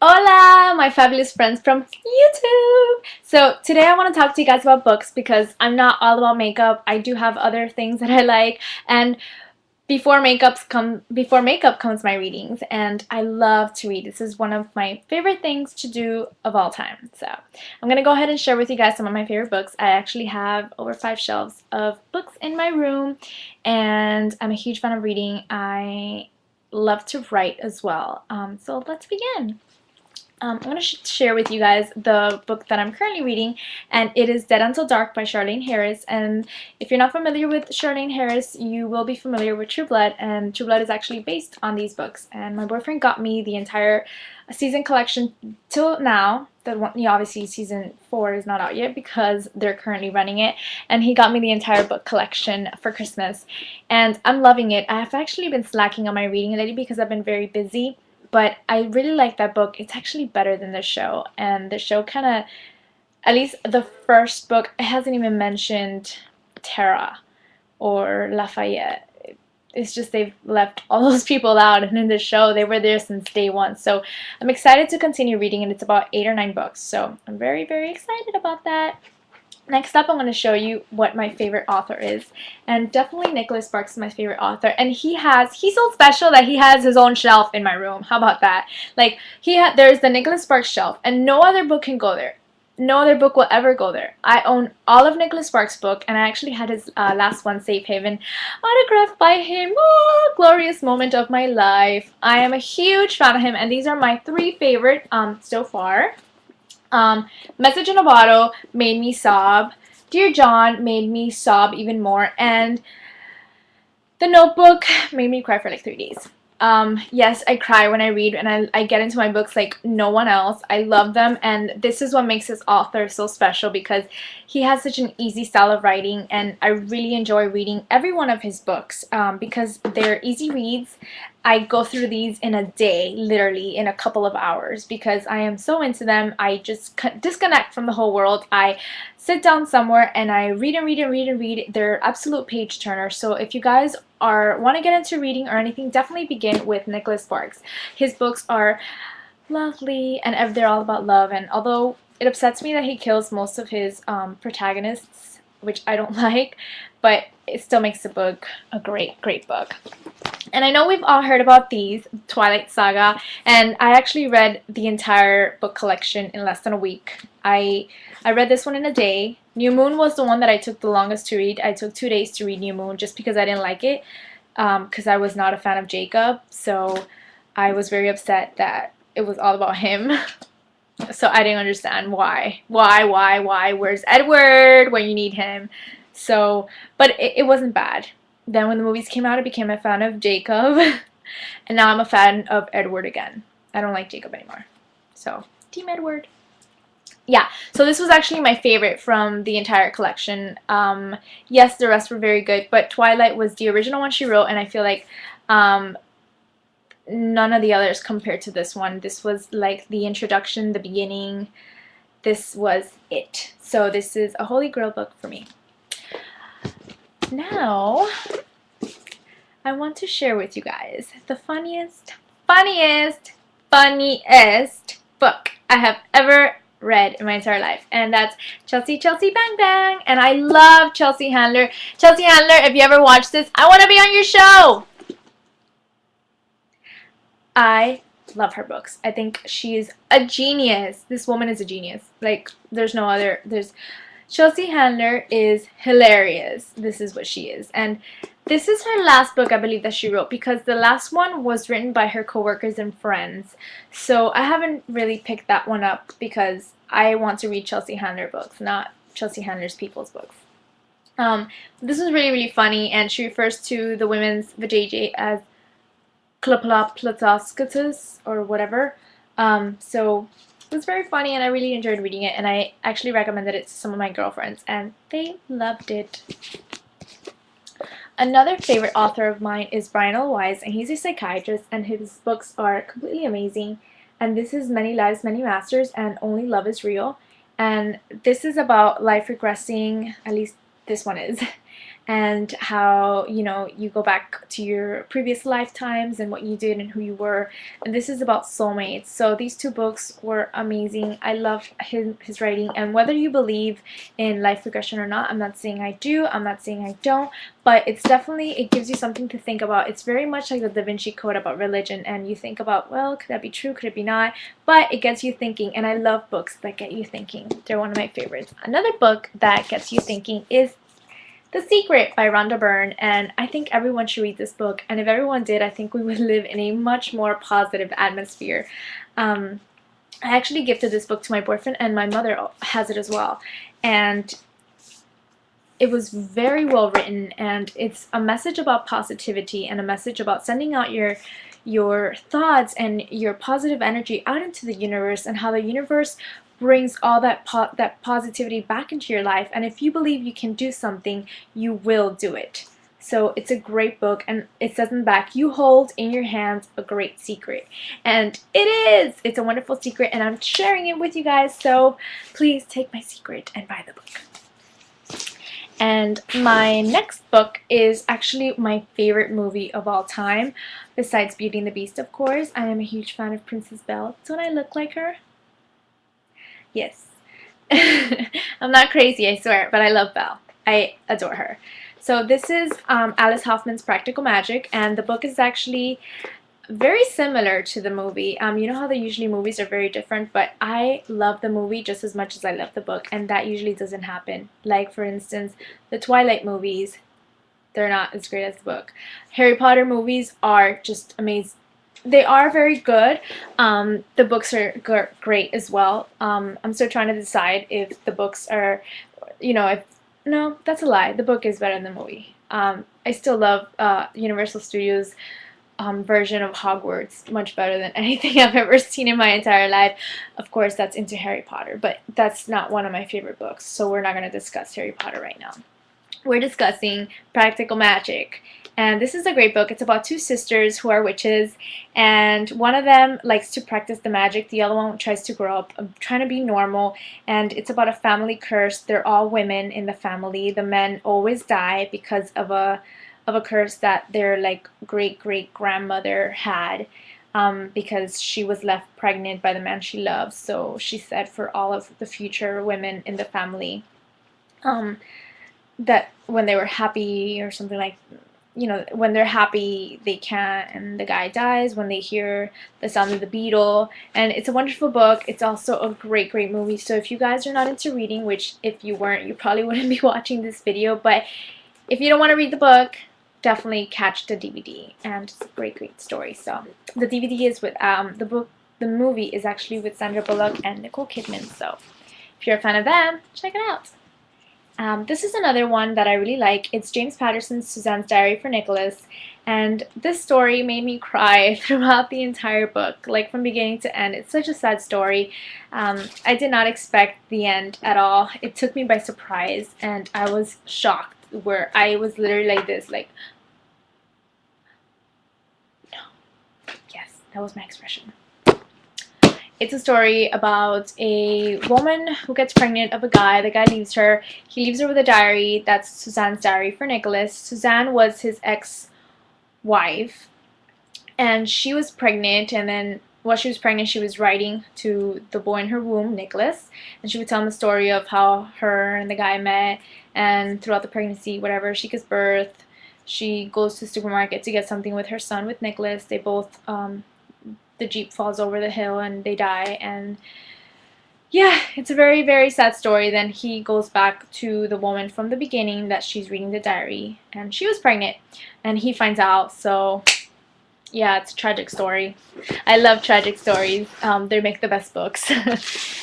Hola, my fabulous friends from YouTube! So today I want to talk to you guys about books because I'm not all about makeup. I do have other things that I like, and before makeup comes my readings, and I love to read. This is one of my favorite things to do of all time. So I'm gonna go ahead and share with you guys some of my favorite books. I actually have over 5 shelves of books in my room, and I'm a huge fan of reading. I love to write as well. So let's begin. I'm going to share with you guys the book that I'm currently reading, and it is Dead Until Dark by Charlaine Harris. And if you're not familiar with Charlaine Harris, you will be familiar with True Blood, and True Blood is actually based on these books. And my boyfriend got me the entire season collection till now. The one, obviously season 4 is not out yet because they're currently running it, and he got me the entire book collection for Christmas, and I'm loving it. I've actually been slacking on my reading lately because I've been very busy. But I really like that book. It's actually better than the show. And the show kind of, at least the first book, it hasn't even mentioned Tara or Lafayette. It's just they've left all those people out. And in the show, they were there since day one. So I'm excited to continue reading. And it's about 8 or 9 books. So I'm very, very excited about that. Next up, I'm going to show you what my favorite author is, and definitely Nicholas Sparks is my favorite author, and he's so special that he has his own shelf in my room. How about that? Like, there's the Nicholas Sparks shelf, and no other book can go there. No other book will ever go there. I own all of Nicholas Sparks' book, and I actually had his last one, Safe Haven, autographed by him. Oh, glorious moment of my life. I am a huge fan of him, and these are my 3 favorite so far. Message in a Bottle made me sob. Dear John made me sob even more. And The Notebook made me cry for like 3 days. Yes, I cry when I read, and I get into my books like no one else. I love them, and this is what makes this author so special because he has such an easy style of writing, and I really enjoy reading every one of his books because they're easy reads. I go through these in a day, literally in a couple of hours, because I am so into them. I just disconnect from the whole world. I sit down somewhere and I read and read and read and read. They're absolute page turners. So if you guys want to get into reading or anything, definitely begin with Nicholas Sparks. His books are lovely, and they're all about love. And although it upsets me that he kills most of his protagonists, which I don't like, but it still makes the book a great, great book. And I know we've all heard about these, Twilight Saga, and I actually read the entire book collection in less than a week. I read this one in a day. New Moon was the one that I took the longest to read. I took 2 days to read New Moon just because I didn't like it, because I was not a fan of Jacob, so I was very upset that it was all about him. So I didn't understand why. Where's Edward when you need him? So, but it wasn't bad. Then when the movies came out, I became a fan of Jacob, and now I'm a fan of Edward again. I don't like Jacob anymore. So, Team Edward. Yeah, so this was actually my favorite from the entire collection. Yes, the rest were very good, but Twilight was the original one she wrote, and I feel like none of the others compared to this one. This was like the introduction, the beginning. This was it. So this is a holy grail book for me. Now, I want to share with you guys the funniest book I have ever read in my entire life, and that's Chelsea Bang Bang. And I love Chelsea Handler. Chelsea Handler, if you ever watch this, I want to be on your show. I love her books. I think she is a genius. This woman is a genius. Like, there's no other. Chelsea Handler is hilarious. This is what she is. And this is her last book, I believe, that she wrote, because the last one was written by her coworkers and friends. So I haven't really picked that one up because I want to read Chelsea Handler books, not Chelsea Handler's people's books. This is really, really funny, and she refers to the women's vajayjay as Klaplaplatoscatus or whatever. So it was very funny, and I really enjoyed reading it, and I actually recommended it to some of my girlfriends, and they loved it. Another favorite author of mine is Brian L. Weiss, and he's a psychiatrist, and his books are completely amazing. And this is Many Lives, Many Masters, and Only Love is Real. And this is about life regressing, at least this one is. and how, you know, you go back to your previous lifetimes and what you did and who you were. And this is about soulmates. So these two books were amazing. I love his writing, and whether you believe in life regression or not, I'm not saying I do, I'm not saying I don't, but it's definitely, it gives you something to think about. It's very much like the Da Vinci Code about religion, and you think about, well, could that be true, could it be not, but it gets you thinking, and I love books that get you thinking. They're one of my favorites. Another book that gets you thinking is The Secret by Rhonda Byrne, and I think everyone should read this book, and if everyone did, I think we would live in a much more positive atmosphere. I actually gifted this book to my boyfriend, and my mother has it as well, and it was very well written, and it's a message about positivity and a message about sending out your thoughts and your positive energy out into the universe, and how the universe brings all that positivity back into your life. And if you believe you can do something, you will do it. So it's a great book, and it says in the back, you hold in your hands a great secret. And it is! It's a wonderful secret, and I'm sharing it with you guys, so please take my secret and buy the book. And my next book is actually my favorite movie of all time, besides Beauty and the Beast, of course. I am a huge fan of Princess Belle. Don't I look like her? Yes. I'm not crazy, I swear, but I love Belle. I adore her. So this is Alice Hoffman's Practical Magic, and the book is actually very similar to the movie. You know how usually movies are very different, but I love the movie just as much as I love the book, and that usually doesn't happen. Like, for instance, the Twilight movies, they're not as great as the book. Harry Potter movies are just amazing. They are very good. The books are great as well. I'm still trying to decide if the books are, you know, if, no, that's a lie. The book is better than the movie. I still love Universal Studios' version of Hogwarts much better than anything I've ever seen in my entire life. Of course, that's into Harry Potter, but that's not one of my favorite books, so we're not going to discuss Harry Potter right now. We're discussing Practical Magic. And this is a great book. It's about two sisters who are witches, and one of them likes to practice the magic. The other one tries to grow up, trying to be normal, and it's about a family curse. They're all women in the family. The men always die because of a curse that their like great-great-grandmother had, because she was left pregnant by the man she loves. So she said for all of the future women in the family, that when they were happy or something like, you know, when they're happy, they can't, and the guy dies when they hear the sound of the beetle. And it's a wonderful book. It's also a great movie. So if you guys are not into reading, which if you weren't, you probably wouldn't be watching this video, but if you don't want to read the book, definitely catch the DVD, and it's a great story. So the DVD is with the movie is actually with Sandra Bullock and Nicole Kidman. So if you're a fan of them, check it out. This is another one that I really like. It's James Patterson's Suzanne's Diary for Nicholas, and this story made me cry throughout the entire book, like from beginning to end. It's such a sad story. I did not expect the end at all. It took me by surprise, and I was shocked, where I was literally like this, like, no, yes, that was my expression. It's a story about a woman who gets pregnant of a guy. The guy leaves her. He leaves her with a diary. That's Suzanne's Diary for Nicholas. Suzanne was his ex-wife, and she was pregnant, and then while she was pregnant, she was writing to the boy in her womb, Nicholas, and she would tell him the story of how her and the guy met, and throughout the pregnancy, whatever, she gives birth. She goes to the supermarket to get something with her son, with Nicholas. They both, the Jeep falls over the hill and they die, and yeah, it's a very sad story. Then he goes back to the woman from the beginning that she's reading the diary, and she was pregnant, and he finds out. So yeah, it's a tragic story. I love tragic stories. They make the best books.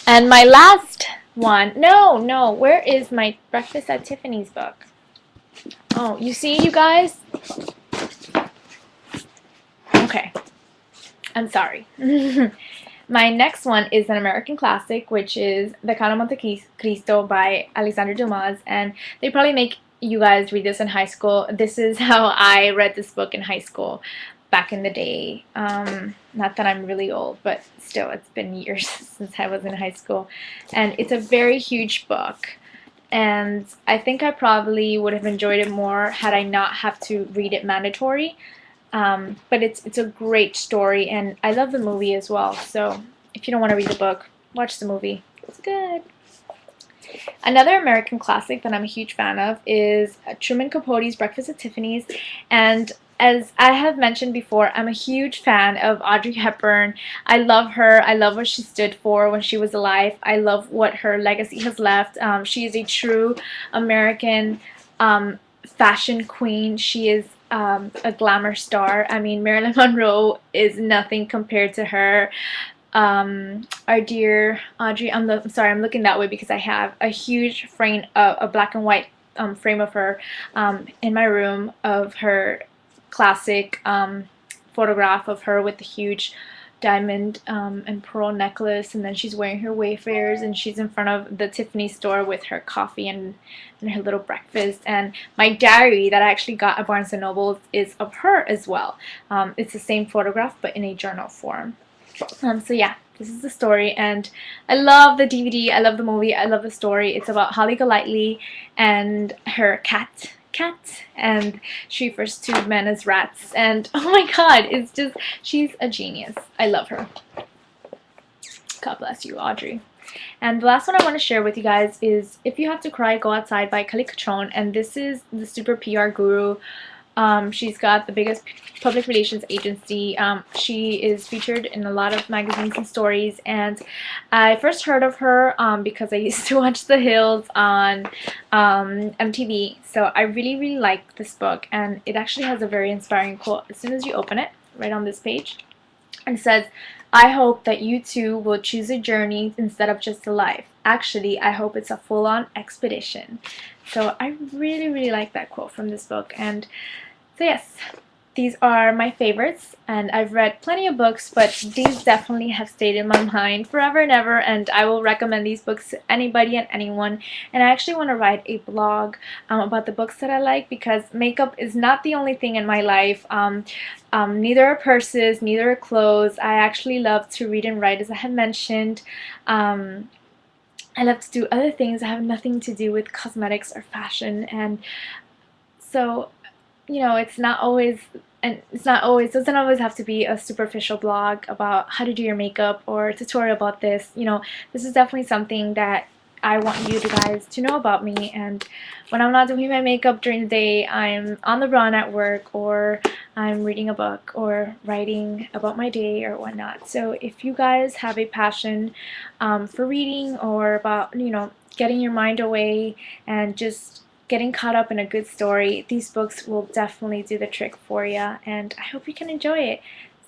And my last one, no, where is my Breakfast at Tiffany's book? Oh, you see, you guys? Okay. I'm sorry. My next one is an American classic, which is The Count of Monte Cristo by Alexandre Dumas, and they probably make you guys read this in high school. This is how I read this book in high school back in the day. Not that I'm really old, but still, it's been years since I was in high school. And it's a very huge book. and I think I probably would have enjoyed it more had I not have to read it mandatory. But it's a great story, and I love the movie as well. So if you don't want to read the book, watch the movie. It's good. Another American classic that I'm a huge fan of is Truman Capote's Breakfast at Tiffany's. And as I have mentioned before, I'm a huge fan of Audrey Hepburn. I love her. I love what she stood for when she was alive. I love what her legacy has left. She is a true American fashion queen. She is a glamour star. I mean, Marilyn Monroe is nothing compared to her. Our dear Audrey, sorry, I'm looking that way because I have a huge frame, a black and white frame of her in my room, of her classic photograph of her with the huge diamond and pearl necklace, and then she's wearing her Wayfarers, and she's in front of the Tiffany store with her coffee and her little breakfast. And my diary that I actually got at Barnes & Noble is of her as well. It's the same photograph but in a journal form. So yeah, this is the story, and I love the DVD, I love the movie, I love the story. It's about Holly Golightly and her cat, and she refers to men as rats, and oh my god, it's just, she's a genius. I love her. God bless you, Audrey. And the last one I want to share with you guys is If You Have to Cry, Go Outside by Kelly Cutrone, and this is the super PR guru. She's got the biggest public relations agency. She is featured in a lot of magazines and stories, and I first heard of her because I used to watch The Hills on MTV. So I really like this book, and it actually has a very inspiring quote as soon as you open it, right on this page. And it says, "I hope that you too will choose a journey instead of just a life. Actually, I hope it's a full-on expedition." So I really like that quote from this book. And so yes, these are my favorites, and I've read plenty of books, but these definitely have stayed in my mind forever and ever, and I will recommend these books to anybody and anyone. And I actually want to write a blog about the books that I like, because makeup is not the only thing in my life. Neither are purses, neither are clothes. I actually love to read and write, as I had mentioned. I love to do other things that have nothing to do with cosmetics or fashion, and so, you know, it's not always, doesn't always have to be a superficial blog about how to do your makeup or a tutorial about this. You know, this is definitely something that I want you guys to know about me. And when I'm not doing my makeup during the day, I'm on the run at work, or I'm reading a book or writing about my day or whatnot. So if you guys have a passion for reading, or about, you know, getting your mind away and just getting caught up in a good story, these books will definitely do the trick for you, and I hope you can enjoy it.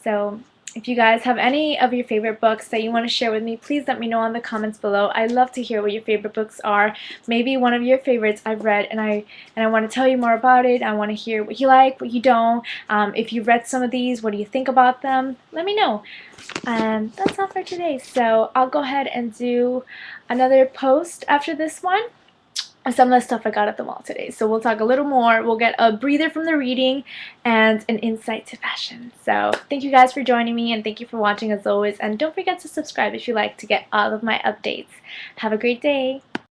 So if you guys have any of your favorite books that you want to share with me, please let me know in the comments below. I love to hear what your favorite books are. Maybe one of your favorites I've read, and I want to tell you more about it. I want to hear what you like, what you don't. If you've read some of these, what do you think about them? Let me know. And that's all for today. So I'll go ahead and do another post after this one, some of the stuff I got at the mall today. So we'll talk a little more. We'll get a breather from the reading and an insight to fashion. So thank you guys for joining me, and thank you for watching as always. And don't forget to subscribe if you like to get all of my updates. Have a great day.